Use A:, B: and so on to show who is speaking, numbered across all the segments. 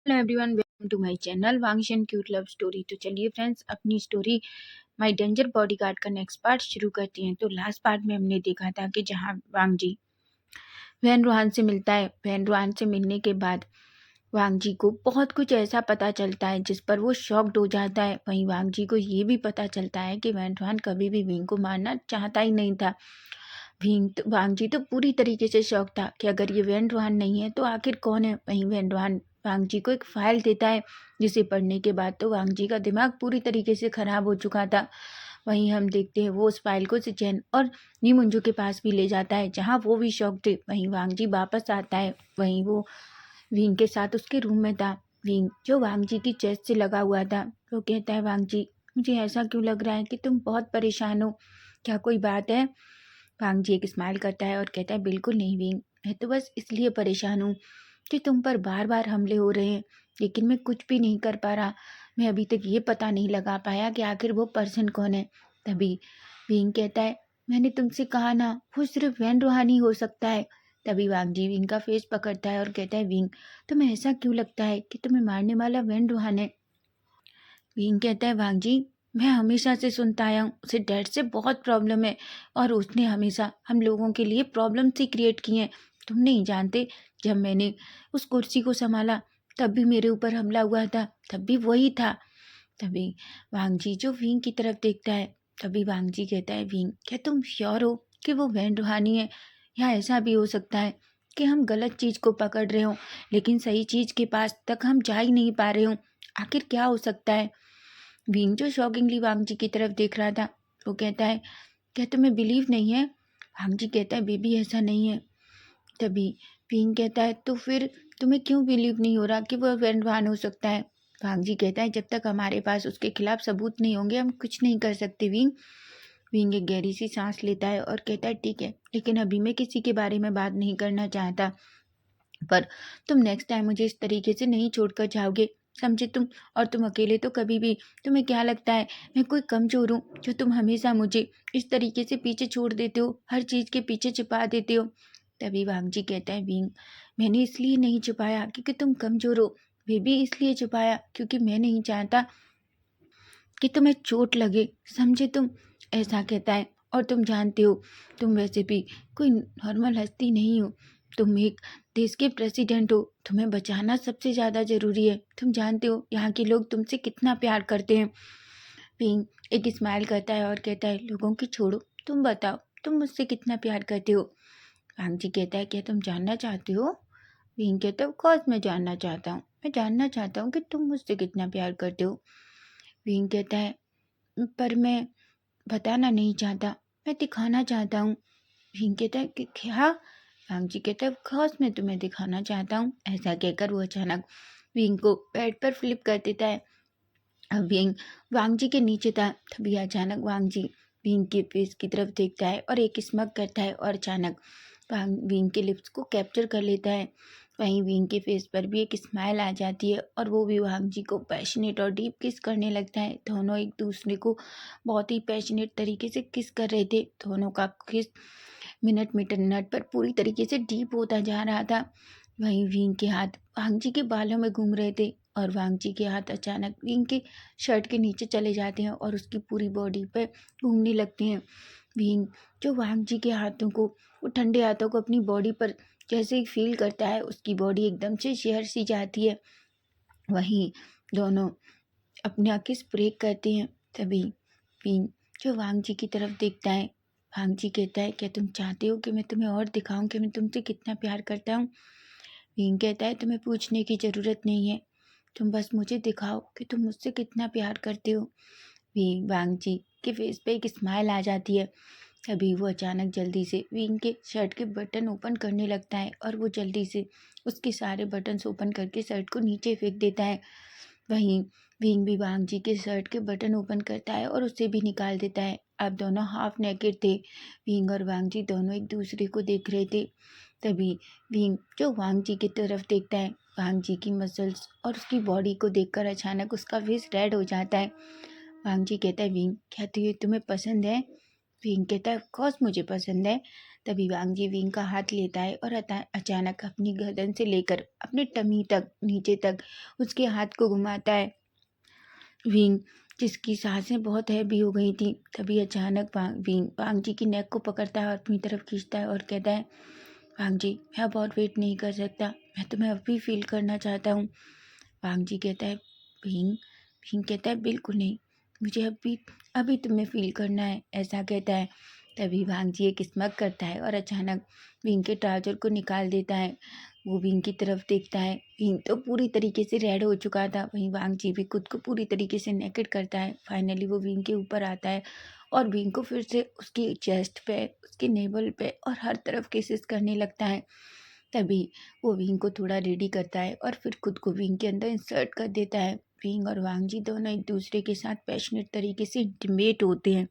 A: Hello everyone, welcome to my channel Wangshan cute love story. तो चलिए friends, अपनी story my danger bodyguard का next part शुरू करते हैं। तो लास्ट पार्ट में हमने देखा था कि जहां वांग जी वैन रोहान से मिलता है, वैन रोहान से मिलने के बाद वांग जी को बहुत कुछ ऐसा पता चलता है जिस पर वो शॉक्ड हो जाता है। वहीं वांग जी को ये भी पता चलता है कि वैन रोहान कभी भी विंग को मारना चाहता ही नहीं था। वांग जी तो पूरी तरीके से शौक था कि अगर ये वैन रोहान नहीं है तो आखिर कौन है। वहीं वैन रोहान वांग जी को एक फाइल देता है जिसे पढ़ने के बाद तो वांग जी का दिमाग पूरी तरीके से खराब हो चुका था। वहीं हम देखते हैं वो उस फाइल को सिचेन और नी मुंजू के पास भी ले जाता है जहां वो भी शौक थे। वहीं वांग जी वापस आता है, वहीं वो विंग के साथ उसके रूम में था। विंग जो वांग जी की चेस्ट से लगा हुआ था, वो कहता है वांग जी, मुझे ऐसा क्यों लग रहा है कि तुम बहुत परेशान हो, क्या कोई बात है। वांग जी एक स्माइल करता है और कहता है बिल्कुल नहीं विंग, मैं तो बस इसलिए परेशान हूँ कि तुम पर बार बार हमले हो रहे हैं, लेकिन मैं कुछ भी नहीं कर पा रहा। मैं अभी तक ये पता नहीं लगा पाया कि आखिर वो पर्सन कौन है। तभी विंग कहता है मैंने तुमसे कहा ना, वो सिर्फ वैन रूहानी हो सकता है। तभी वांग जी विंग का फेस पकड़ता है और कहता है विंग, तुम्हें ऐसा क्यों लगता है कि तुम्हें मारने वाला वैन रूहान है। विंग कहता है वांग जी, मैं हमेशा से सुनता आया हूँ उसे डैड से बहुत प्रॉब्लम है और उसने हमेशा हम लोगों के लिए प्रॉब्लम ही क्रिएट की हैं। तुम नहीं जानते, जब मैंने उस कुर्सी को संभाला तब भी मेरे ऊपर हमला हुआ था, तब भी वही था। तभी वांग जी जो विंग की तरफ देखता है, तभी वांग जी कहता है विंग, क्या तुम श्योर हो कि वो वैन रूहानी है, या ऐसा भी हो सकता है कि हम गलत चीज़ को पकड़ रहे हो लेकिन सही चीज़ के पास तक हम जा ही नहीं पा रहे हो। आखिर क्या हो सकता है। विंग जो शॉकिंगली वांग जी की तरफ देख रहा था, वो कहता है क्या तुम्हें बिलीव नहीं है। वांग जी कहता है बेबी ऐसा नहीं है। तभी विंग कहता है तो फिर तुम्हें क्यों बिलीव नहीं हो रहा कि वह वैनवान हो सकता है। वांग जी कहता है जब तक हमारे पास उसके खिलाफ सबूत नहीं होंगे हम कुछ नहीं कर सकते विंग। विंग एक गहरी सी सांस लेता है और कहता है ठीक है, लेकिन अभी मैं किसी के बारे में बात नहीं करना चाहता, पर तुम नेक्स्ट टाइम मुझे इस तरीके से नहीं छोड़कर जाओगे, समझे तुम। और तुम अकेले तो कभी भी, तुम्हें क्या लगता है मैं कोई कमजोर हूँ जो तुम हमेशा मुझे इस तरीके से पीछे छोड़ देते हो, हर चीज़ के पीछे छिपा देते हो। तभी वांग जी कहता है विंग, मैंने इसलिए नहीं छुपाया क्योंकि तुम कमजोर हो, वे भी इसलिए छुपाया क्योंकि मैं नहीं चाहता कि तुम्हें चोट लगे, समझे तुम। ऐसा कहता है और तुम जानते हो तुम वैसे भी कोई नॉर्मल हस्ती नहीं हो, तुम एक देश के प्रेसिडेंट हो, तुम्हें बचाना सबसे ज़्यादा ज़रूरी है। तुम जानते हो यहाँ के लोग तुमसे कितना प्यार करते हैं। पिंक एक स्माइल करता है और कहता है लोगों की छोड़ो, तुम बताओ तुम मुझसे कितना प्यार करते हो। वांग जी कहता है क्या तुम जानना चाहते हो। पिंक कहता है ऑफ कोर्स मैं जानना चाहता हूँ, मैं जानना चाहता हूँ कि तुम मुझसे कितना प्यार करते हो। पिंक कहता है पर मैं बताना नहीं चाहता, मैं दिखाना चाहता हूँ। विंग कहता है कि क्या। वांग जी कहता है ऑफ कोर्स मैं तुम्हें दिखाना चाहता हूँ। ऐसा कहकर वो अचानक विंग को बेड पर फ्लिप कर देता है। अब विंग वांग जी के नीचे था, तभी अचानक वांग जी विंग के फेस की तरफ देखता है और एक स्मग करता है और अचानक विंग के लिप्स को कैप्चर कर लेता है। वहीं विंग के फेस पर भी एक स्माइल आ जाती है और वो भी वांग जी को पैशनेट और डीप किस करने लगता है। दोनों एक दूसरे को बहुत ही पैशनेट तरीके से किस कर रहे थे। दोनों का किस मिनट मिनट पर पूरी तरीके से डीप होता जा रहा था। वहीं विंग के हाथ वांग जी के बालों में घूम रहे थे और वांग जी के हाथ अचानक विंग के शर्ट के नीचे चले जाते हैं और उसकी पूरी बॉडी पे घूमने लगते हैं। विंग जो वांग जी के हाथों को, वो ठंडे हाथों को अपनी बॉडी पर जैसे ही फील करता है, उसकी बॉडी एकदम से शेयर सी जाती है। वहीं दोनों अपना किस ब्रेक करते हैं। तभी विंग जो वांग जी की तरफ देखता है, वांग जी कहता है क्या तुम चाहते हो कि मैं तुम्हें और दिखाऊं कि मैं तुमसे कितना प्यार करता हूँ। विंग कहता है तुम्हें पूछने की ज़रूरत नहीं है, तुम बस मुझे दिखाओ कि तुम मुझसे कितना प्यार करते हो। विंग वांग जी के फेस पे एक स्माइल आ जाती है। तभी वो अचानक जल्दी से विंग के शर्ट के बटन ओपन करने लगता है और वो जल्दी से उसके सारे बटन्स ओपन करके शर्ट को नीचे फेंक देता है। वहीं विंग भी वांग जी के शर्ट के बटन ओपन करता है और उसे भी निकाल देता है। अब दोनों हाफ नेकेड थे। विंग और वांग जी दोनों एक दूसरे को देख रहे थे। तभी विंग जो वांग जी की तरफ देखता है, वांग जी की मसल्स और उसकी बॉडी को देखकर अचानक उसका फेस रेड हो जाता है। वांग जी कहता है विंग क्या तो ये तुम्हें पसंद है। विंग कहता है ऑफ कोर्स मुझे पसंद है। तभी वांग जी विंग का हाथ लेता है और अचानक अपनी गर्दन से लेकर अपने टमी तक नीचे तक उसके हाथ को घुमाता है। विंग जिसकी सांसें बहुत हैवी हो गई थी, तभी अचानक विंग वांग जी की नेक को पकड़ता है और अपनी तरफ खींचता है और कहता है, वांग जी मैं अब और वेट नहीं कर सकता, मैं तुम्हें अब भी फील करना चाहता हूँ। वांग जी कहता है, विंग विंग कहता है, बिल्कुल नहीं, मुझे अभी तुम्हें फील करना है, ऐसा कहता है। तभी वांग जी एक स्मग करता है और अचानक विंग के ट्राउजर को निकाल देता है। वो विंग की तरफ देखता है। विंग तो पूरी तरीके से रेड हो चुका था, वहीं वांग जी भी खुद को पूरी तरीके से नेकेड करता है। फाइनली वो विंग के ऊपर आता है और विंग को फिर से उसकी चेस्ट पे, उसके नेवल पे और हर तरफ किसेस करने लगता है। तभी वो विंग को थोड़ा रेडी करता है और फिर खुद को विंग के अंदर इंसर्ट कर देता है। विंग और वांग जी दोनों एक दूसरे के साथ पैशनेट तरीके से इंटीमेट होते हैं।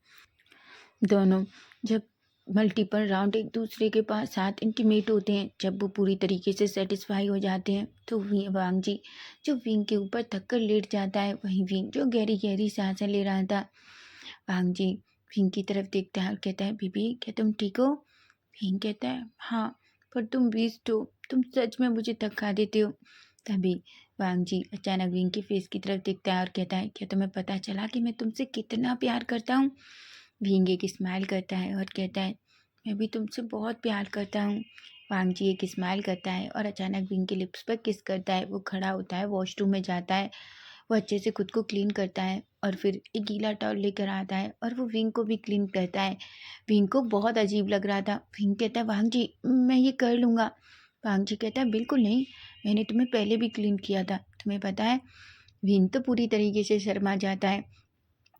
A: दोनों जब मल्टीपल राउंड एक दूसरे के पास साथ इंटीमेट होते हैं, जब वो पूरी तरीके से सेटिस्फाई हो जाते हैं, तो वांग जी जो विंग के ऊपर थक कर लेट जाता है, वहीं विंग जो गहरी गहरी सांसें ले रहा था। वांग जी विंग की तरफ देखता है और कहता है, बीबी क्या तुम ठीक हो? विंग कहता है, हाँ, पर तुम बीस्ट हो, तुम सच में मुझे थका देते हो। तभी वांग जी अचानक विंग के फेस की तरफ देखता है और कहता है, क्या तुम्हें पता चला कि मैं तुमसे कितना प्यार करता हूँ? विंग एक स्माइल करता है और कहता है, मैं भी तुमसे बहुत प्यार करता हूँ। वांग जी एक स्माइल करता है और अचानक विंग के लिप्स पर किस करता है। वो खड़ा होता है, वॉशरूम में जाता है, वो अच्छे से खुद को क्लीन करता है और फिर एक गीला टॉवल लेकर आता है और वो विंग को भी क्लीन करता है। विंग को बहुत अजीब लग रहा था। विंग कहता है, वांग जी मैं ये कर लूँगा। वांग जी कहता है, बिल्कुल नहीं, मैंने तुम्हें पहले भी क्लीन किया था, तुम्हें पता है। विंग तो पूरी तरीके से शर्मा जाता है।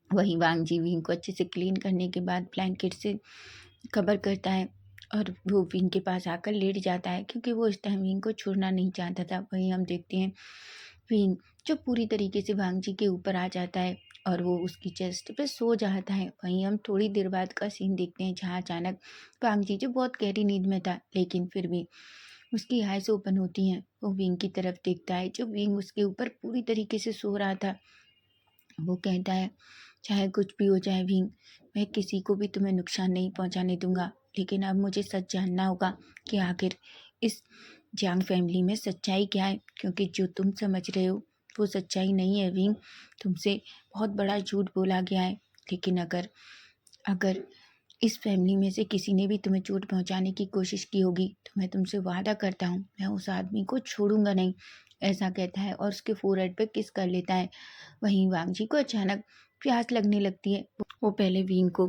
A: वहीं वांग जी विंग को अच्छे से क्लीन करने के बाद ब्लैंकेट से कवर करता है और वो विंग के पास आकर लेट जाता है, क्योंकि वो इस टाइम विंग को छोड़ना नहीं चाहता था। वहीं हम देखते हैं विंग जो पूरी तरीके से वांग जी के ऊपर आ जाता है और वो उसकी चेस्ट पे सो जाता है। वहीं हम थोड़ी देर बाद का सीन देखते हैं, जहाँ अचानक वांग जी जो बहुत गहरी नींद में था, लेकिन फिर भी उसकी आइज ओपन होती हैं। वो विंग की तरफ देखता है, जो विंग उसके ऊपर पूरी तरीके से सो रहा था। वो कहता है, चाहे कुछ भी हो जाए विंग, मैं किसी को भी तुम्हें नुकसान नहीं पहुंचाने दूंगा, लेकिन अब मुझे सच जानना होगा कि आखिर इस जांग फैमिली में सच्चाई क्या है, क्योंकि जो तुम समझ रहे हो वो सच्चाई नहीं है विंग। तुमसे बहुत बड़ा झूठ बोला गया है, लेकिन अगर अगर इस फैमिली में से किसी ने भी तुम्हें चोट पहुंचाने की कोशिश की होगी, तो मैं तुमसे वादा करता हूँ मैं उस आदमी को छोड़ूंगा नहीं, ऐसा कहता है और उसके फोरहेड पे किस कर लेता है। वहीं वांग जी को अचानक प्यास लगने लगती है। वो पहले विंग को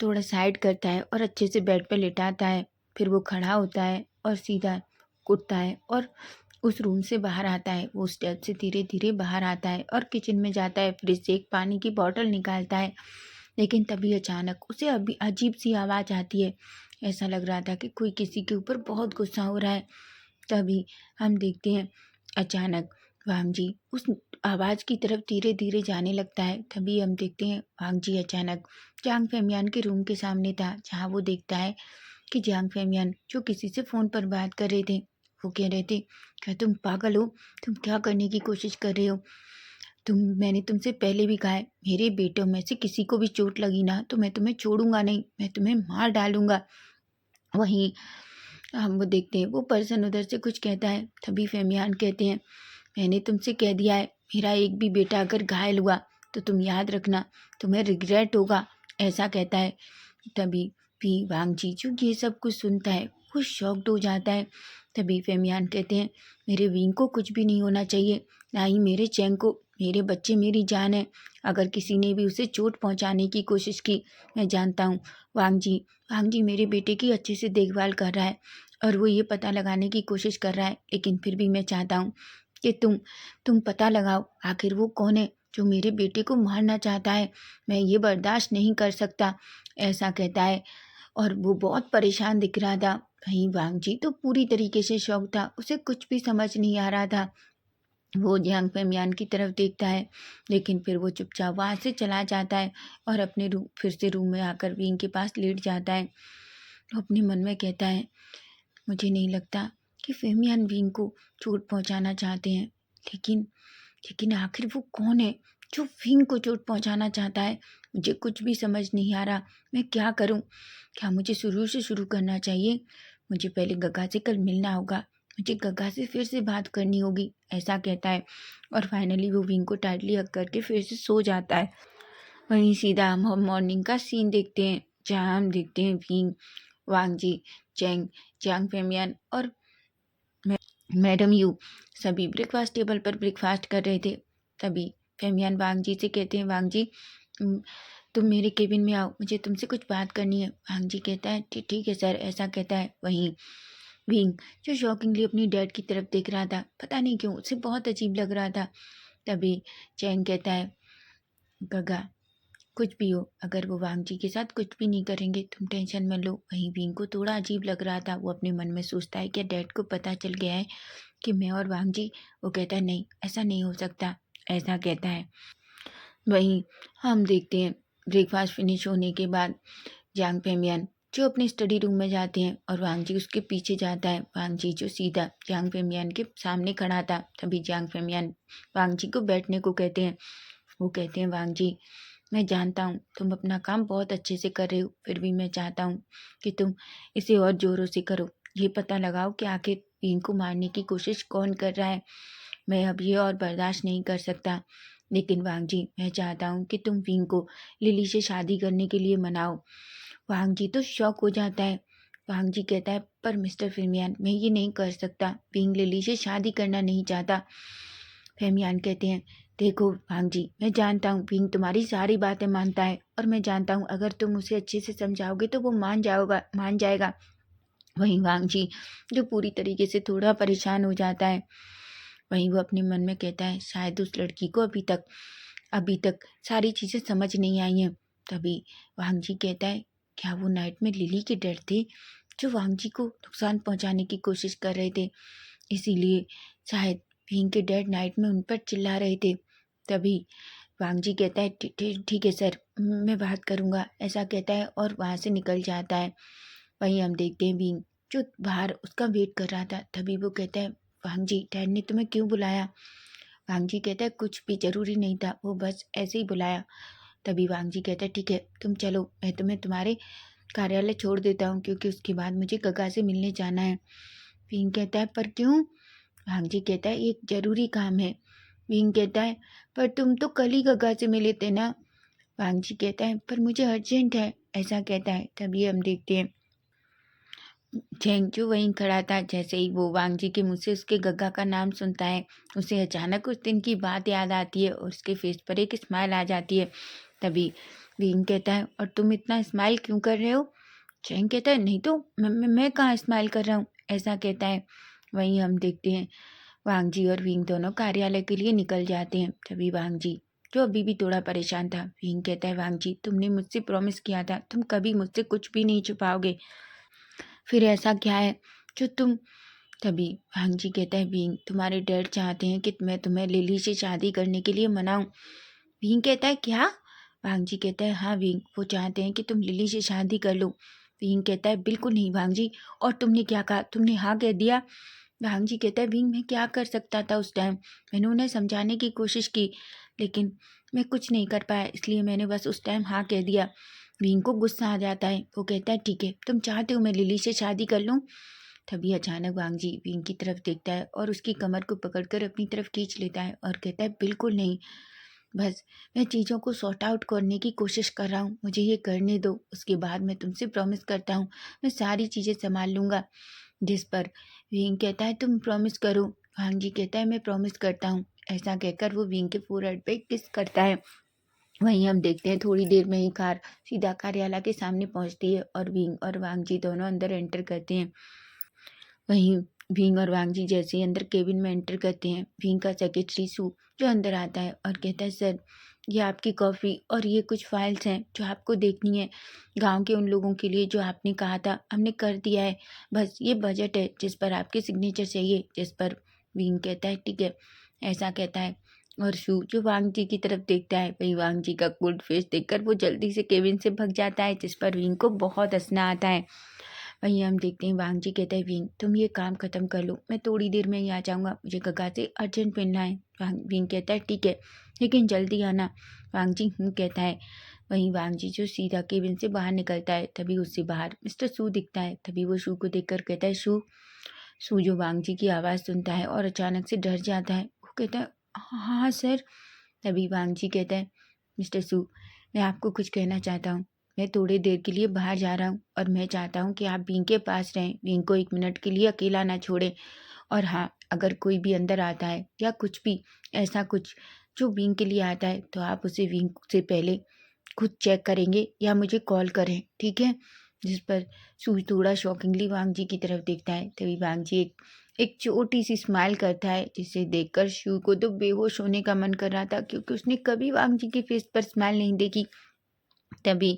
A: थोड़ा साइड करता है और अच्छे से बेड पर लेटाता है। फिर वो खड़ा होता है और सीधा उठता है और उस रूम से बाहर आता है। वो स्टेप से धीरे धीरे बाहर आता है और किचन में जाता है, फ्रिज से एक पानी की बॉटल निकालता है। लेकिन तभी अचानक उसे अभी अजीब सी आवाज़ आती है। ऐसा लग रहा था कि कोई किसी के ऊपर बहुत गुस्सा हो रहा है। तभी हम देखते हैं अचानक वांग जी उस आवाज़ की तरफ धीरे धीरे जाने लगता है। तभी हम देखते हैं वांग जी अचानक जांग फेमियान के रूम के सामने था, जहाँ वो देखता है कि जांग फेमियान जो किसी से फ़ोन पर बात कर रहे थे, वो कह रहे थे, क्या तुम पागल हो? तुम क्या करने की कोशिश कर रहे हो? मैंने तुमसे पहले भी कहा है, मेरे बेटों में से किसी को भी चोट लगी ना तो मैं तुम्हें छोड़ूंगा नहीं, मैं तुम्हें मार डालूंगा। वहीं हम वो देखते हैं वो पर्सन उधर से कुछ कहता है। तभी फेमियान कहते हैं, मैंने तुमसे कह दिया है, मेरा एक भी बेटा अगर घायल हुआ तो तुम याद रखना, तुम्हें रिग्रेट होगा, ऐसा कहता है। तभी भी वांग जी जो ये सब कुछ सुनता है वो शॉक्ड हो जाता है। तभी फेमियान कहते हैं, मेरे विंग को कुछ भी नहीं होना चाहिए, ना ही मेरे चैंग को, मेरे बच्चे मेरी जान है। अगर किसी ने भी उसे चोट पहुंचाने की कोशिश की, मैं जानता हूँ वांग जी मेरे बेटे की अच्छे से देखभाल कर रहा है और वो ये पता लगाने की कोशिश कर रहा है, लेकिन फिर भी मैं चाहता हूँ कि तुम पता लगाओ आखिर वो कौन है जो मेरे बेटे को मारना चाहता है। मैं ये बर्दाश्त नहीं कर सकता, ऐसा कहता है और वो बहुत परेशान दिख रहा था। वहीं वांग जी तो पूरी तरीके से शॉक था, उसे कुछ भी समझ नहीं आ रहा था। वो जियांग पेमियान की तरफ देखता है, लेकिन फिर वो चुपचाप वहाँ से चला जाता है और अपने रूम फिर से रूम में आकर विंग के पास लेट जाता है। वो अपने मन में कहता है, मुझे नहीं लगता कि फेमियान विंग को चोट पहुंचाना चाहते हैं, लेकिन लेकिन आखिर वो कौन है जो विंग को चोट पहुंचाना चाहता है। मुझे कुछ भी समझ नहीं आ रहा, मैं क्या करूं? क्या मुझे शुरू से शुरू करना चाहिए? मुझे पहले गग्गा से कल मिलना होगा, मुझे गग्गा से फिर से बात करनी होगी, ऐसा कहता है। और फाइनली वो विंग को टाइटली हग करके फिर से सो जाता है। वहीं सीधा हम मॉर्निंग का सीन देखते हैं, जहाँ हम देखते हैं विंग, वांगजी, चैंग, चांग फेमियन और मैडम यू सभी ब्रेकफास्ट टेबल पर ब्रेकफास्ट कर रहे थे। तभी फेमियन वांगजी से कहते हैं, वांगजी तुम मेरे केबिन में आओ, मुझे तुमसे कुछ बात करनी है। वांगजी कहता है ठीक है सर, ऐसा कहता है। वहीं विंग, जो शॉकिंगली अपनी डैड की तरफ देख रहा था, पता नहीं क्यों उसे बहुत अजीब लग रहा था। तभी चैंग कहता है, गगा कुछ भी हो, अगर वो वांगजी के साथ कुछ भी नहीं करेंगे, तुम टेंशन मत लो। वहीं विंग को थोड़ा अजीब लग रहा था, वो अपने मन में सोचता है कि डैड को पता चल गया है कि मैं और वांगजी। वो कहता है नहीं, ऐसा नहीं हो सकता, ऐसा कहता है। वहीं हम देखते हैं ब्रेकफास्ट फिनिश होने के बाद जांग फेमियन जो अपने स्टडी रूम में जाते हैं और वांगजी उसके पीछे जाता है। वांगजी जो सीधा जांग फेमियन के सामने खड़ा था। तभी जांग फेमियन वांगजी को बैठने को कहते हैं। वो कहते हैं, वांगजी मैं जानता हूँ तुम अपना काम बहुत अच्छे से कर रहे हो, फिर भी मैं चाहता हूँ कि तुम इसे और ज़ोरों से करो। ये पता लगाओ कि आखिर विंग को मारने की कोशिश कौन कर रहा है। मैं अब ये और बर्दाश्त नहीं कर सकता। लेकिन वांगजी मैं चाहता हूँ कि तुम विंग को लिली से शादी करने के लिए मनाओ। वांगजी तो शॉक हो जाता है। वांगजी कहता है, पर मिस्टर फेमियान मैं ये नहीं कर सकता, विंग लिली से शादी करना नहीं चाहता। फेमियान कहते हैं, देखो वांगजी मैं जानता हूँ विंग तुम्हारी सारी बातें मानता है, और मैं जानता हूँ अगर तुम उसे अच्छे से समझाओगे तो वो मान जाएगा। वहीं वांगजी जो पूरी तरीके से थोड़ा परेशान हो जाता है। वहीं वो अपने मन में कहता है, शायद उस लड़की को अभी तक सारी चीज़ें समझ नहीं आई हैं। तभी वांगजी कहता है, क्या वो नाइट में लिली के डर थे जो वांगजी को नुकसान पहुंचाने की कोशिश कर रहे थे, इसीलिए शायद विंग के डैड नाइट में उन पर चिल्ला रहे थे। तभी वांगजी कहता है, ठीक है सर, मैं बात करूँगा, ऐसा कहता है और वहाँ से निकल जाता है। वहीं हम देखते हैं विंग जो बाहर उसका वेट कर रहा था। तभी वो कहता है, वांगजी डैड ने तुम्हें क्यों बुलाया? वांगजी कहता है, कुछ भी जरूरी नहीं था, वो बस ऐसे ही बुलाया। तभी वांगजी कहता है, ठीक है तुम चलो, मैं तुम्हें तुम्हारे कार्यालय छोड़ देता हूँ, क्योंकि उसके बाद मुझे गगा से मिलने जाना है। विंग कहता है, पर क्यों? वांगजी कहता है, एक जरूरी काम है। विंग कहता है, पर तुम तो कल ही गगा से मिले थे ना? वांगजी कहता है, पर मुझे अर्जेंट है, ऐसा कहता है। तभी हम देखते हैं झेंगचू वहीं खड़ा था। जैसे ही वो वांगजी के मुंह से उसके गग्गा का नाम सुनता है, उसे अचानक उस दिन की बात याद आती है और उसके फेस पर एक स्माइल आ जाती है। तभी विंग कहता है, और तुम इतना स्माइल क्यों कर रहे हो? झेंग कहता है, नहीं तो मैं कहाँ स्माइल कर रहा हूँ, ऐसा कहता है। वहीं हम देखते हैं वांगजी और विंग दोनों कार्यालय के लिए निकल जाते हैं। तभी वांगजी जो अभी भी थोड़ा परेशान था, विंग कहता है, वांगजी तुमने मुझसे प्रॉमिस किया था तुम कभी मुझसे कुछ भी नहीं छुपाओगे, फिर ऐसा क्या है जो तुम? तभी वांगजी कहता है, विंग तुम्हारे डैड चाहते हैं कि मैं तुम्हें लिली से शादी करने के लिए मनाऊं। विंग कहता है, क्या? वांगजी कहता है, हाँ विंग, वो चाहते हैं कि तुम लिली से शादी कर लो। विंग कहता है, बिल्कुल नहीं वांगजी, और तुमने क्या कहा, तुमने हाँ कह दिया? वांगजी कहता है, विंग मैं क्या कर सकता था उस टाइम, मैंने उन्हें समझाने की कोशिश की, लेकिन मैं कुछ नहीं कर पाया, इसलिए मैंने बस उस टाइम हाँ कह दिया। विंग को गुस्सा आ जाता है। वो कहता है, ठीक है तुम चाहते हो मैं लिली से शादी कर लूँ? तभी अचानक वांगजी विंग की तरफ देखता है और उसकी कमर को पकड़कर अपनी तरफ खींच लेता है और कहता है, बिल्कुल नहीं, बस मैं चीज़ों को सॉर्ट आउट करने की कोशिश कर रहा हूँ, मुझे ये करने दो, उसके बाद मैं तुमसे प्रॉमिस करता हूँ मैं सारी चीज़ें संभाल लूँगा। जिस पर विंग कहता है, तुम प्रॉमिस करो। वांगजी कहता है, मैं प्रॉमिस करता हूँ, ऐसा कहकर वो विंग के फोरहेड पे किस करता है। वहीं हम देखते हैं थोड़ी देर में ही कार सीधा कार्यालय के सामने पहुंचती है और विंग और वांगजी दोनों अंदर एंटर करते हैं। वहीं विंग और वांगजी जैसे ही अंदर केबिन में एंटर करते हैं, विंग का सेक्रेटरी सू जो अंदर आता है और कहता है, सर ये आपकी कॉफ़ी और ये कुछ फाइल्स हैं जो आपको देखनी है, गांव के उन लोगों के लिए जो आपने कहा था हमने कर दिया है, बस ये बजट है जिस पर आपके सिग्नेचर चाहिए। जिस पर विंग कहता है, ठीक है, ऐसा कहता है। और शू जो वांगजी की तरफ देखता है, वही वांगजी का कोल्ड फेस देखकर वो जल्दी से केबिन से भग जाता है, जिस पर विंग को बहुत हंसना आता है। वहीं हम देखते हैं वांग जी कहता है विंग तुम ये काम ख़त्म कर लो, मैं थोड़ी देर में ही आ जाऊँगा, मुझे गगा से अर्जेंट मिलना है। विंग कहता है ठीक है लेकिन जल्दी आना। वांग जी कहता है। वहीं वांग जी जो सीधा केबिन से बाहर निकलता है, तभी उससे बाहर मिस्टर सू दिखता है। तभी वो शू को देखकर कहता है शू। शू जो वांग जी की आवाज़ सुनता है और अचानक से डर जाता है। वो कहता है हाँ हाँ सर। तभी वांग जी कहता है मिस्टर सू मैं आपको कुछ कहना चाहता हूँ। मैं थोड़ी देर के लिए बाहर जा रहा हूँ और मैं चाहता हूँ कि आप विंग के पास रहें, विंग को 1 मिनट के लिए अकेला ना छोड़ें। और हाँ, अगर कोई भी अंदर आता है या कुछ भी ऐसा कुछ जो विंग के लिए आता है तो आप उसे विंग से पहले खुद चेक करेंगे या मुझे कॉल करें, ठीक है? जिस पर सू थोड़ा शॉकिंगली वांग जी की तरफ देखता है। तभी वांग जी एक छोटी सी स्माइल करता है, जिसे देखकर शू को तो बेहोश होने का मन कर रहा था, क्योंकि उसने कभी वांग जी के फेस पर स्माइल नहीं देखी। तभी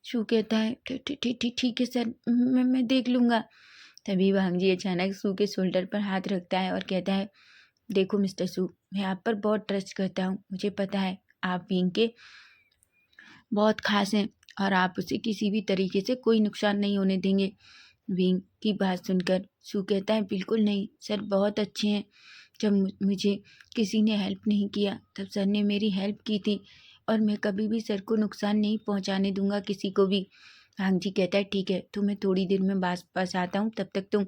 A: शू कहता है ठीक है सर, मैं देख लूँगा। तभी वांग जी अचानक सू के शोल्डर पर हाथ रखता है और कहता है देखो मिस्टर सू, मैं आप पर बहुत ट्रस्ट करता हूँ। मुझे पता है आप विंग के बहुत खास हैं और आप उसे किसी भी तरीके से कोई नुकसान नहीं होने देंगे। विंग की बात सुनकर सू कहता है बिल्कुल नहीं सर, बहुत अच्छे हैं। जब मुझे किसी ने हेल्प नहीं किया तब सर ने मेरी हेल्प की थी और मैं कभी भी सर को नुकसान नहीं पहुंचाने दूंगा किसी को भी। वांग जी कहता है ठीक है, तो मैं थोड़ी देर में पास आता हूँ, तब तक तुम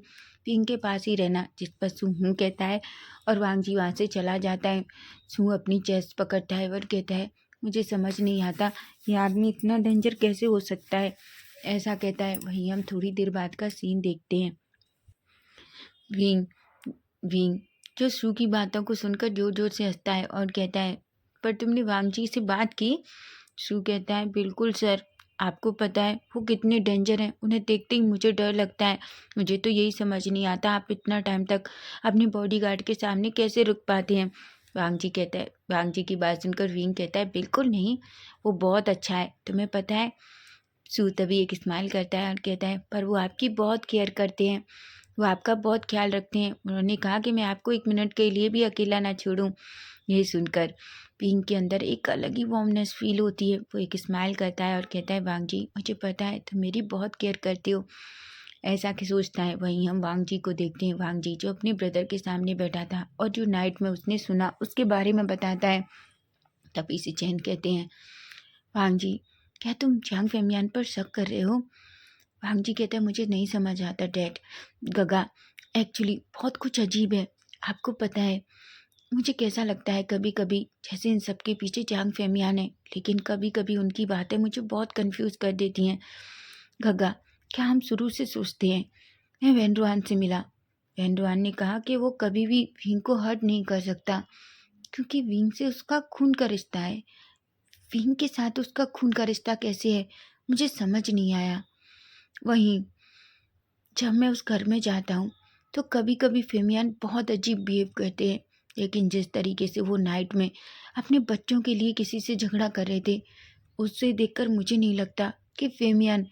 A: विंग के पास ही रहना। जिस पर सू कहता है और वांग जी वहाँ से चला जाता है। सू अपनी चेस्ट पकड़ता है और कहता है मुझे समझ नहीं आता ये आदमी इतना डेंजर कैसे हो सकता है, ऐसा कहता है। वहीं हम थोड़ी देर बाद का सीन देखते हैं। विंग विंग जो सू की बातों को सुनकर जोर जोर से हंसता है और कहता है पर तुमने वांग जी से बात की? सू कहता है बिल्कुल सर, आपको पता है वो कितने डेंजर हैं, उन्हें देखते ही मुझे डर लगता है। मुझे तो यही समझ नहीं आता आप इतना टाइम तक अपने बॉडीगार्ड के सामने कैसे रुक पाते हैं। वांग जी कहता है। वांग जी की बात सुनकर विंग कहता है बिल्कुल नहीं, वो बहुत अच्छा है, तुम्हें पता है। सू तभी एक स्माइल करता है और कहता है पर वो आपकी बहुत केयर करते हैं, वो आपका बहुत ख्याल रखते हैं। उन्होंने कहा कि मैं आपको 1 मिनट के लिए भी अकेला ना छोड़ूं। यही सुनकर पिंक के अंदर एक अलग ही वार्मनेस फील होती है। वो एक स्माइल करता है और कहता है वांग जी मुझे पता है तुम मेरी बहुत केयर करते हो, ऐसा कि सोचता है। वहीं हम वांग जी को देखते हैं। वांग जी जो अपने ब्रदर के सामने बैठा था और जो नाइट में उसने सुना उसके बारे में बताता है। तभी से चैन कहते हैं वांग जी क्या तुम चांग फेमियान पर शक कर रहे हो? वांग जी कहता है मुझे नहीं समझ आता डैड। गगा एक्चुअली बहुत कुछ अजीब है, आपको पता है मुझे कैसा लगता है कभी कभी जैसे इन सब के पीछे चांग फेमियान है, लेकिन कभी कभी उनकी बातें मुझे बहुत कंफ्यूज कर देती हैं। गगा क्या हम शुरू से सोचते हैं? मैं वेंड्रुआन से मिला। वेंड्रुआन ने कहा कि वो कभी भी विंग को हर्ट नहीं कर सकता, क्योंकि विंग से उसका खून का रिश्ता है। विंग के साथ उसका खून का रिश्ता कैसे है, मुझे समझ नहीं आया। वहीं जब मैं उस घर में जाता हूँ तो कभी कभी फेमियान बहुत अजीब बिहेव करते हैं, लेकिन जिस तरीके से वो नाइट में अपने बच्चों के लिए किसी से झगड़ा कर रहे थे, उससे देखकर मुझे नहीं लगता कि फेमियान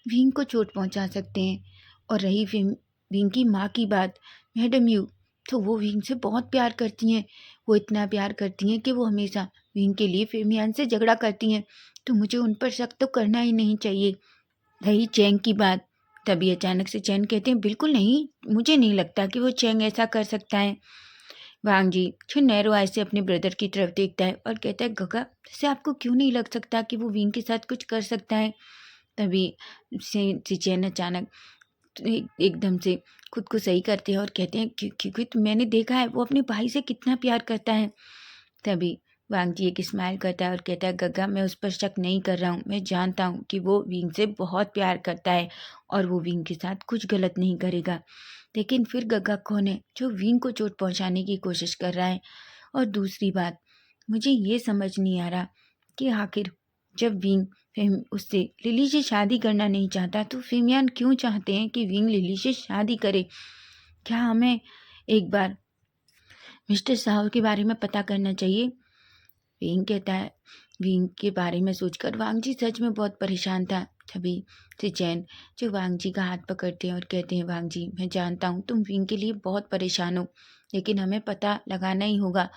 A: विंग को चोट पहुंचा सकते हैं। और रही विंग की माँ की बात, मैडम यू, तो वो विंग से बहुत प्यार करती हैं। वो इतना प्यार करती हैं कि वो हमेशा विंग के लिए फेमियान से झगड़ा करती हैं, तो मुझे उन पर शक तो करना ही नहीं चाहिए। रही चैंग की बात, तभी अचानक से चैन कहते हैं बिल्कुल नहीं, मुझे नहीं लगता कि वो चैंग ऐसा कर सकता है। वांग जी जो नैरो आई से अपने ब्रदर की तरफ देखता है और कहता है गगा जैसे आपको क्यों नहीं लग सकता कि वो विंग के साथ कुछ कर सकता है? तभी से चैन अचानक एकदम से खुद को सही करते हैं और कहते हैं क्योंकि तो मैंने देखा है वो अपने भाई से कितना प्यार करता है। तभी वांग जी एक स्माइल करता है और कहता है गग्गा मैं उस पर शक नहीं कर रहा हूँ, मैं जानता हूँ कि वो विंग से बहुत प्यार करता है और वो विंग के साथ कुछ गलत नहीं करेगा। लेकिन फिर गग्गा कौन है जो विंग को चोट पहुँचाने की कोशिश कर रहा है? और दूसरी बात, मुझे ये समझ नहीं आ रहा कि आखिर जब विंग उससे लिली से शादी करना नहीं चाहता तो फेमियान क्यों चाहते हैं कि विंग लिली से शादी करे? क्या हमें एक बार मिस्टर साहु के बारे में पता करना चाहिए? विंग कहता है। विंग के बारे में सोचकर वांग जी सच में बहुत परेशान था। तभी से चैन जो वांग जी का हाथ पकड़ते हैं और कहते हैं वांग जी मैं जानता हूँ तुम विंग के लिए बहुत परेशान हो, लेकिन हमें पता लगाना ही होगा।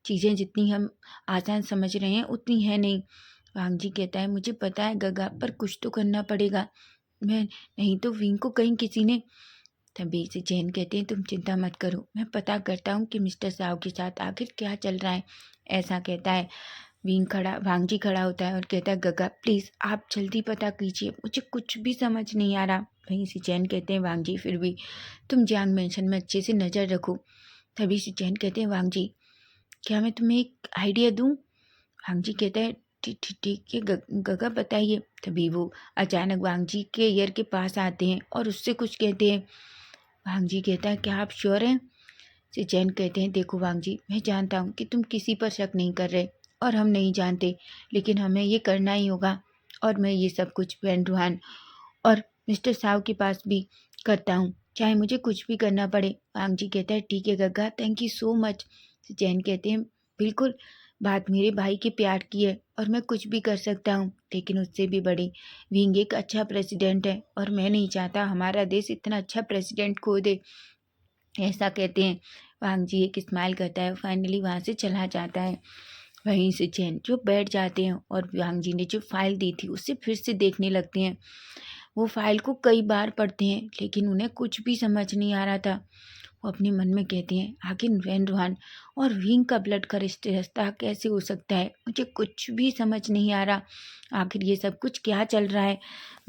A: चीज़ें जितनी हम आसान समझ रहे हैं उतनी है नहीं। वांग जी कहता है मुझे पता है गगा, पर कुछ तो करना पड़ेगा। मैं नहीं तो विंग को कहीं किसी ने। तभी से जैन कहते हैं तुम चिंता मत करो, मैं पता करता हूँ कि मिस्टर साव के साथ आखिर क्या चल रहा है। ऐसा कहता है वांगजी खड़ा होता है और कहता है गगा प्लीज़ आप जल्दी पता कीजिए, मुझे कुछ भी समझ नहीं आ रहा। वहीं से जैन कहते हैं वांगजी फिर भी तुम जियांग मेंशन में अच्छे से नज़र रखो। तभी से जैन कहते हैं वांगजी क्या मैं तुम्हें एक आइडिया दूँ। वांगजी कहता है ठीक है गगा बताइए। तभी वो अचानक वांगजी के ईयर के पास आते हैं और उससे कुछ कहते हैं। वांगजी कहता है क्या आप श्योर हैं। से जैन कहते हैं देखो वांगजी मैं जानता हूँ कि तुम किसी पर शक नहीं कर रहे और हम नहीं जानते, लेकिन हमें ये करना ही होगा और मैं ये सब कुछ वैन रूहान और मिस्टर साव के पास भी करता हूँ, चाहे मुझे कुछ भी करना पड़े। वांगजी कहता है ठीक है Gagga thank you so much. Jain कहते हैं बिल्कुल, बात मेरे भाई के प्यार की है और मैं कुछ भी कर सकता हूँ, लेकिन उससे भी बड़ी विंग एक अच्छा प्रेसिडेंट है और मैं नहीं चाहता हमारा देश इतना अच्छा प्रेसिडेंट खो दे। ऐसा कहते हैं। वांगजी एक स्माइल करता है, फाइनली वहाँ से चला जाता है। वहीं से जैन जो बैठ जाते हैं और वांगजी ने जो फाइल दी थी उसे फिर से देखने लगते हैं। वो फाइल को कई बार पढ़ते हैं लेकिन उन्हें कुछ भी समझ नहीं आ रहा था। वो अपने मन में कहते हैं आखिर वैन रूहान और विंग का ब्लड का रिश्ता कैसे हो सकता है, मुझे कुछ भी समझ नहीं आ रहा। आखिर ये सब कुछ क्या चल रहा है,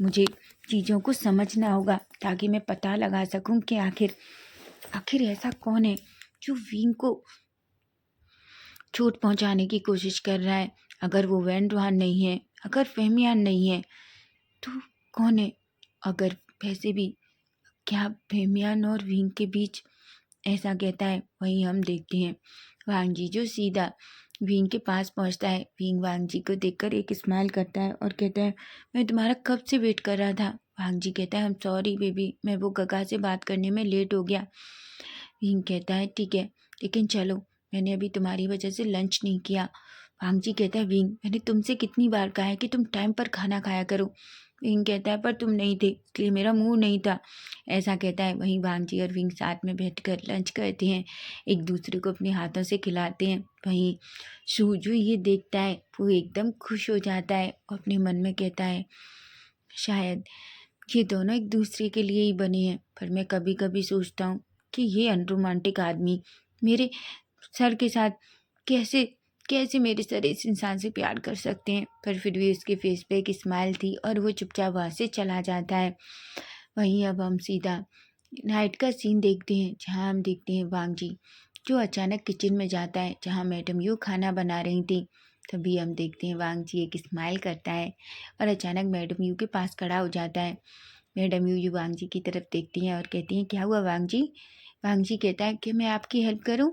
A: मुझे चीज़ों को समझना होगा ताकि मैं पता लगा सकूं कि आखिर ऐसा कौन है जो विंग को चोट पहुंचाने की कोशिश कर रहा है। अगर वो वैन रूहान नहीं है, अगर फेमियान नहीं है तो कौन है। अगर वैसे भी क्या फेमियान और विंग के बीच। ऐसा कहता है। वहीं हम देखते हैं वांगजी जो सीधा विंग के पास पहुंचता है। विंग वांगजी को देखकर एक स्माइल करता है और कहता है मैं तुम्हारा कब से वेट कर रहा था। वांगजी कहता है आई एम सॉरी बेबी, मैं वो गगा से बात करने में लेट हो गया। विंग कहता है ठीक है, लेकिन चलो मैंने अभी तुम्हारी वजह से लंच नहीं किया। वांगजी कहता है विंग मैंने तुमसे कितनी बार कहा है कि तुम टाइम पर खाना खाया करो। विंग कहता है पर तुम नहीं थे इसलिए मेरा मूड नहीं था। ऐसा कहता है। वहीं वांगजी और विंग साथ में बैठकर लंच करते हैं, एक दूसरे को अपने हाथों से खिलाते हैं। वहीं शू जो ये देखता है वो एकदम खुश हो जाता है और अपने मन में कहता है शायद ये दोनों एक दूसरे के लिए ही बने हैं, पर मैं कभी कभी सोचता हूँ कि ये अनरोमांटिक आदमी मेरे सर के साथ कैसे कैसे मेरे सर इस इंसान से प्यार कर सकते हैं। पर फिर भी उसके फेस पे एक स्माइल थी और वो चुपचाप वहाँ से चला जाता है। वहीं अब हम सीधा नाइट का सीन देखते हैं जहाँ हम देखते हैं वांगजी जो अचानक किचन में जाता है जहाँ मैडम यू खाना बना रही थी। तभी हम देखते हैं वांगजी एक स्माइल करता है और अचानक मैडम यू के पास खड़ा हो जाता है। मैडम यू वांगजी की तरफ देखती हैं और कहती हैं क्या हुआ वांगजी। वांगजी कहता है कि मैं आपकी हेल्प करूं।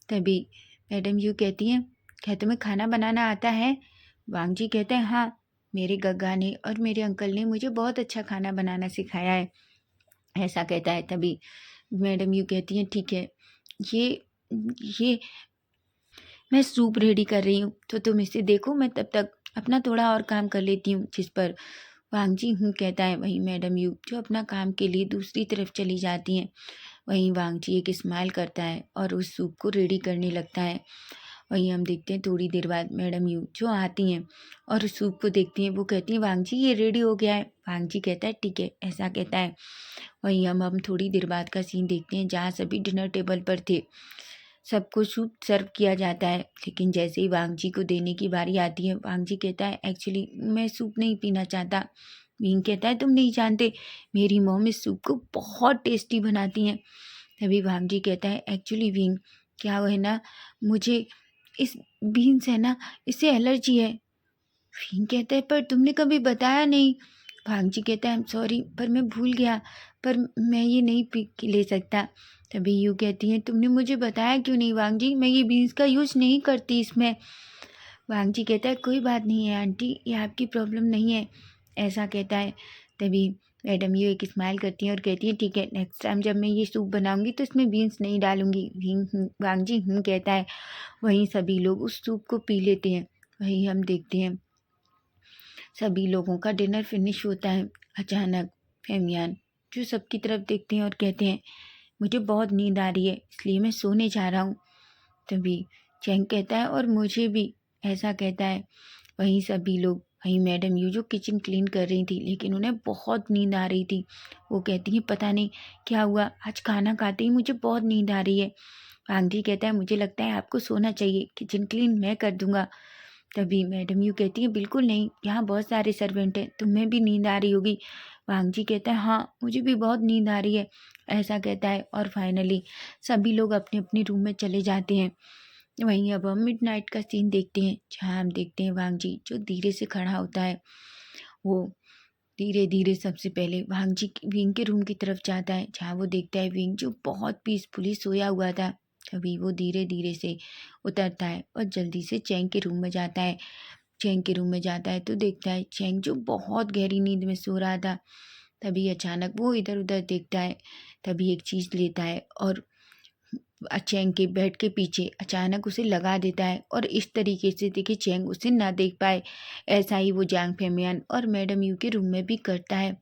A: तभी मैडम यू कहती हैं क्या तुम्हें खाना बनाना आता है। वांगजी कहते हैं हाँ, मेरे गग्गा ने और मेरे अंकल ने मुझे बहुत अच्छा खाना बनाना सिखाया है। ऐसा कहता है। तभी मैडम यू कहती हैं ठीक है, ये ये मैं सूप रेडी कर रही हूँ तो तुम इसे देखो, मैं तब तक अपना थोड़ा और काम कर लेती हूँ। जिस पर वांगजी हूँ कहता है। वहीं मैडम यू जो अपना काम के लिए दूसरी तरफ चली जाती हैं। वहीं वांगजी एक स्माइल करता है और उस सूप को रेडी करने लगता है। वहीं हम देखते हैं थोड़ी देर बाद मैडम यू जो आती हैं और उस सूप को देखती हैं। वो कहती हैं वांगजी ये रेडी हो गया है। वांगजी कहता है ठीक है। ऐसा कहता है। वहीं हम थोड़ी देर बाद का सीन देखते हैं जहाँ सभी डिनर टेबल पर थे। सबको सूप सर्व किया जाता है, लेकिन जैसे ही वांगजी को देने की बारी आती है वांगजी कहता है एक्चुअली मैं सूप नहीं पीना चाहता। विंग कहता है तुम नहीं जानते मेरी मॉम इस सूप को बहुत टेस्टी बनाती हैं। तभी वांगजी कहता है एक्चुअली विंग क्या है ना, मुझे इस बीन्स है ना इससे एलर्जी है। विंग कहता है पर तुमने कभी बताया नहीं। वांगजी कहता है आई एम सॉरी पर मैं भूल गया, पर मैं ये नहीं पी ले सकता। तभी यू कहती है तुमने मुझे बताया क्यों नहीं वांगजी, मैं ये बीन्स का यूज़ नहीं करती इसमें। वांगजी कहता है कोई बात नहीं है आंटी, ये आपकी प्रॉब्लम नहीं है। ऐसा कहता है। तभी मैडम यू एक स्माइल करती हैं और कहती है ठीक है नेक्स्ट टाइम जब मैं ये सूप बनाऊंगी तो इसमें बीन्स नहीं डालूंगी। वांगजी कहता है। वहीं सभी लोग उस सूप को पी लेते हैं। वहीं हम देखते हैं सभी लोगों का डिनर फिनिश होता है। अचानक फेमियान जो सबकी तरफ देखते हैं और कहते हैं मुझे बहुत नींद आ रही है इसलिए मैं सोने जा रहा हूँ। तभी चैंग कहता है और मुझे भी। ऐसा कहता है। वहीं सभी लोग वहीं मैडम यू जो किचन क्लीन कर रही थी, लेकिन उन्हें बहुत नींद आ रही थी। वो कहती हैं, पता नहीं क्या हुआ, आज खाना खाते ही मुझे बहुत नींद आ रही है। वांग जी कहता है, मुझे लगता है आपको सोना चाहिए, किचन क्लीन मैं कर दूंगा। तभी मैडम यू कहती है, बिल्कुल नहीं, यहाँ बहुत सारे सर्वेंट हैं, तुम्हें भी नींद आ रही होगी। वांग जी कहता है, हाँ मुझे भी बहुत नींद आ रही है, ऐसा कहता है। और फाइनली सभी लोग अपने अपने रूम में चले जाते हैं। वहीं अब हम मिडनाइट का सीन देखते हैं, जहाँ हम देखते हैं वांग जी जो धीरे से खड़ा होता है। वो धीरे धीरे सबसे पहले वांग जी विंग के रूम की तरफ जाता है, जहाँ वो देखता है विंग जो बहुत पीसफुली सोया हुआ था। तभी वो धीरे धीरे से उतरता है और जल्दी से चैंग के रूम में जाता है। चैंग के रूम में जाता है तो देखता है चैंग जो बहुत गहरी नींद में सो रहा था। तभी अचानक वो इधर उधर देखता है, तभी एक चीज़ लेता है और चैंग के बेड के पीछे अचानक उसे लगा देता है, और इस तरीके से देखिए चैंग उसे ना देख पाए। ऐसा ही वो जांग फेमियान और मैडम यू के रूम में भी करता है।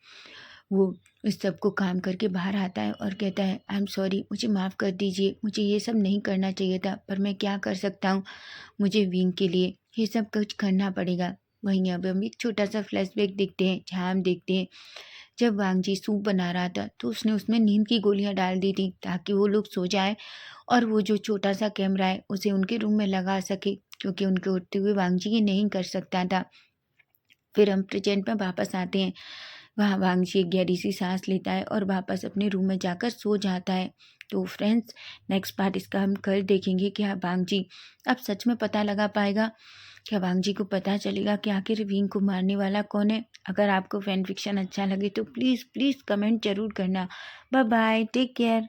A: वो इस सब को काम करके बाहर आता है और कहता है, आई एम सॉरी, मुझे माफ़ कर दीजिए, मुझे ये सब नहीं करना चाहिए था, पर मैं क्या कर सकता हूँ, मुझे विंग के लिए ये सब कुछ करना पड़ेगा। वहीं अब हम एक छोटा सा फ्लैशबैक देखते हैं, जहाँ हम देखते हैं जब वांग जी सूप बना रहा था तो उसने उसमें नींद की गोलियां डाल दी थी, ताकि वो लोग सो जाएं और वो जो छोटा सा कैमरा है उसे उनके रूम में लगा सके, क्योंकि उनके उठते हुए वांग जी ये नहीं कर सकता था। फिर हम प्रेजेंट में वापस आते हैं। वहाँ वांग जी एक गहरी सी सांस लेता है और वापस अपने रूम में जाकर सो जाता है। तो फ्रेंड्स, नेक्स्ट पार्ट इसका हम कल देखेंगे कि हाँ वांग जी अब सच में पता लगा पाएगा, क्या वांग जी को पता चलेगा कि आखिर विंग को मारने वाला कौन है। अगर आपको फैन फिक्शन अच्छा लगे तो प्लीज़ प्लीज़ कमेंट जरूर करना। Bye bye, take care.